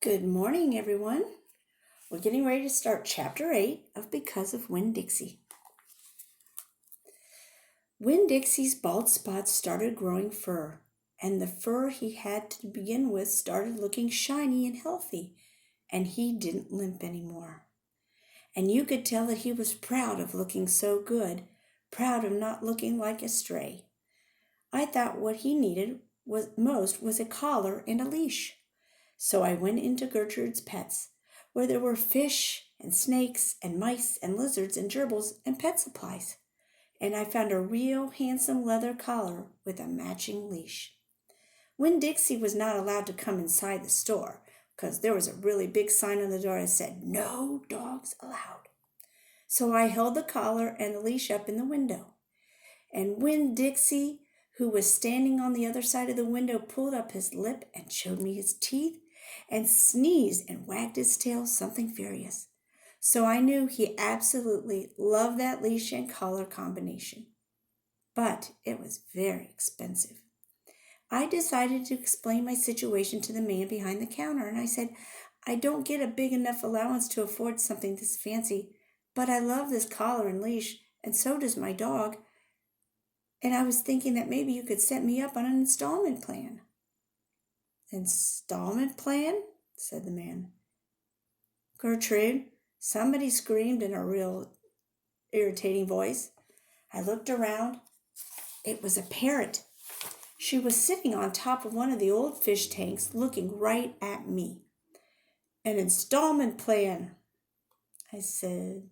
Good morning, everyone. We're getting ready to start Chapter 8 of Because of Winn-Dixie. Winn-Dixie's bald spots started growing fur, and the fur he had to begin with started looking shiny and healthy, and he didn't limp anymore. And you could tell that he was proud of looking so good, proud of not looking like a stray. I thought what he needed most was a collar and a leash. So I went into Gertrude's Pets, where there were fish and snakes and mice and lizards and gerbils and pet supplies. And I found a real handsome leather collar with a matching leash. Winn-Dixie was not allowed to come inside the store because there was a really big sign on the door that said, "No dogs allowed." So I held the collar and the leash up in the window. And Winn-Dixie, who was standing on the other side of the window, pulled up his lip and showed me his teeth and sneezed and wagged his tail something furious. So I knew he absolutely loved that leash and collar combination. But it was very expensive. I decided to explain my situation to the man behind the counter, and I said, "I don't get a big enough allowance to afford something this fancy, but I love this collar and leash, and so does my dog. And I was thinking that maybe you could set me up on an installment plan." "Installment plan?" said the man. "Gertrude," somebody screamed in a real irritating voice. I looked around. It was a parrot. She was sitting on top of one of the old fish tanks, looking right at me. "An installment plan," I said,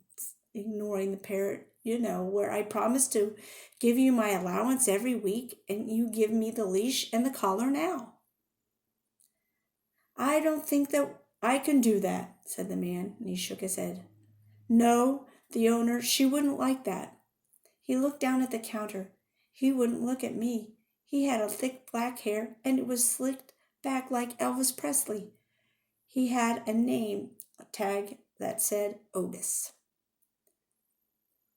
ignoring the parrot. Where I promised to give you my allowance every week, and you give me the leash and the collar now." "I don't think that I can do that," said the man, and he shook his head. "No, the owner, she wouldn't like that." He looked down at the counter. He wouldn't look at me. He had a thick black hair, and it was slicked back like Elvis Presley. He had a name tag that said Otis.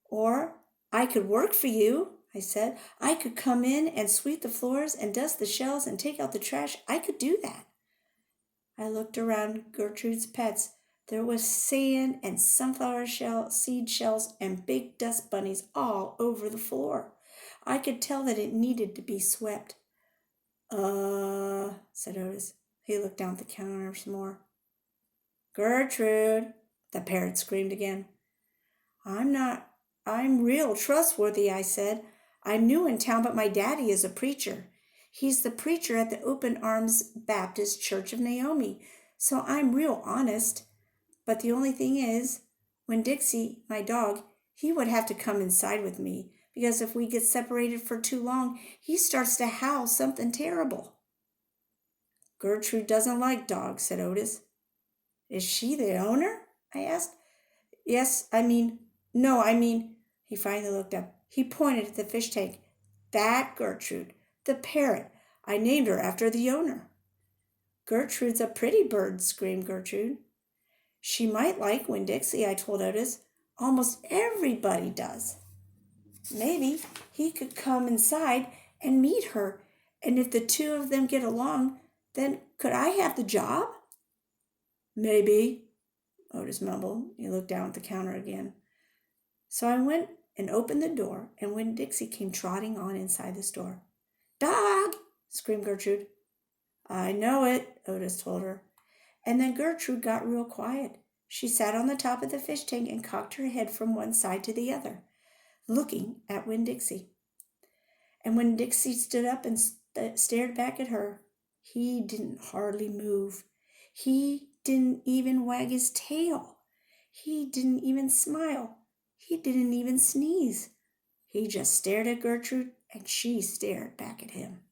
"Or I could work for you," I said. "I could come in and sweep the floors and dust the shelves and take out the trash. I could do that." I looked around Gertrude's Pets. There was sand and sunflower seed shells and big dust bunnies all over the floor. I could tell that it needed to be swept. Said Otis. He looked down at the counter some more. "Gertrude," the parrot screamed again. I'm real trustworthy," I said. "I'm new in town, but my daddy is a preacher. He's the preacher at the Open Arms Baptist Church of Naomi, so I'm real honest. But the only thing is, Winn-Dixie, my dog, he would have to come inside with me, because if we get separated for too long, he starts to howl something terrible." "Gertrude doesn't like dogs," said Otis. "Is she the owner?" I asked. No, he finally looked up. He pointed at the fish tank. "That Gertrude, the parrot. I named her after the owner." "Gertrude's a pretty bird," screamed Gertrude. "She might like Winn-Dixie," I told Otis. "Almost everybody does. Maybe he could come inside and meet her, and if the two of them get along, then could I have the job?" "Maybe," Otis mumbled. He looked down at the counter again. So I went and opened the door, and Winn-Dixie came trotting on inside the store. "Dog!" screamed Gertrude. "I know it," Otis told her. And then Gertrude got real quiet. She sat on the top of the fish tank and cocked her head from one side to the other, looking at Winn-Dixie. And when Dixie stood up and stared back at her, he didn't hardly move. He didn't even wag his tail. He didn't even smile. He didn't even sneeze. He just stared at Gertrude, and she stared back at him.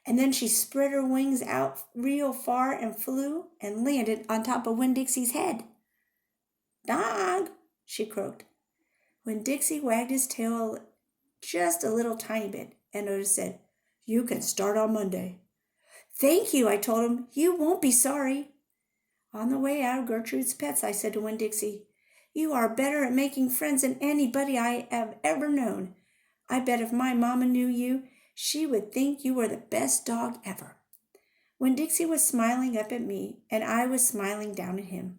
And then she spread her wings out real far and flew and landed on top of Winn-Dixie's head. "Dog!" she croaked. Winn-Dixie wagged his tail just a little tiny bit, and Otis said, "You can start on Monday." "Thank you," I told him. "You won't be sorry." On the way out of Gertrude's Pets, I said to Winn-Dixie, "You are better at making friends than anybody I have ever known. I bet if my mama knew you, she would think you were the best dog ever." Winn-Dixie was smiling up at me, and I was smiling down at him.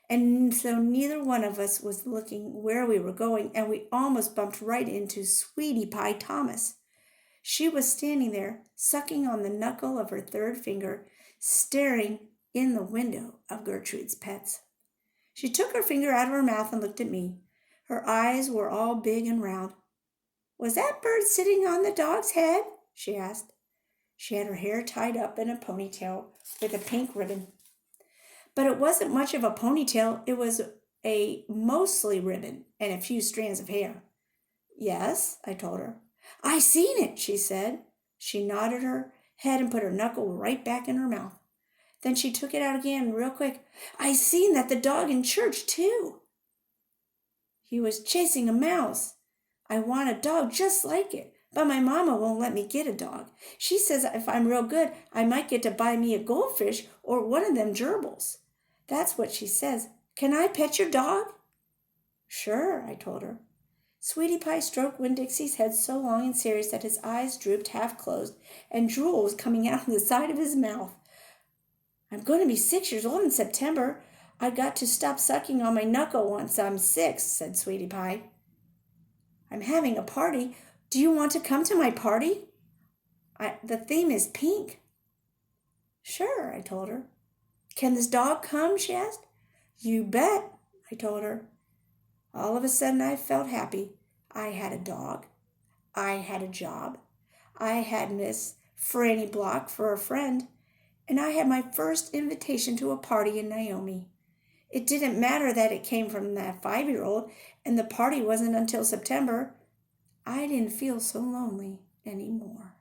And so neither one of us was looking where we were going, and we almost bumped right into Sweetie Pie Thomas. She was standing there, sucking on the knuckle of her third finger, staring in the window of Gertrude's Pets. She took her finger out of her mouth and looked at me. Her eyes were all big and round. "Was that bird sitting on the dog's head?" she asked. She had her hair tied up in a ponytail with a pink ribbon. But it wasn't much of a ponytail. It was a mostly ribbon and a few strands of hair. "Yes," I told her. "I seen it," she said. She nodded her head and put her knuckle right back in her mouth. Then she took it out again real quick. "I seen that the dog in church, too. He was chasing a mouse. I want a dog just like it, but my mama won't let me get a dog. She says if I'm real good, I might get to buy me a goldfish or one of them gerbils. That's what she says. Can I pet your dog?" "Sure," I told her. Sweetie Pie stroked Winn-Dixie's head so long and serious that his eyes drooped half closed, and drool was coming out of the side of his mouth. "I'm going to be 6 years old in September. I got to stop sucking on my knuckle once I'm 6, said Sweetie Pie. "I'm having a party. Do you want to come to my party? The theme is pink." "Sure," I told her. "Can this dog come?" she asked. "You bet," I told her. All of a sudden I felt happy. I had a dog. I had a job. I had Miss Franny Block for a friend. And I had my first invitation to a party in Naomi. It didn't matter that it came from that 5-year-old and the party wasn't until September. I didn't feel so lonely anymore.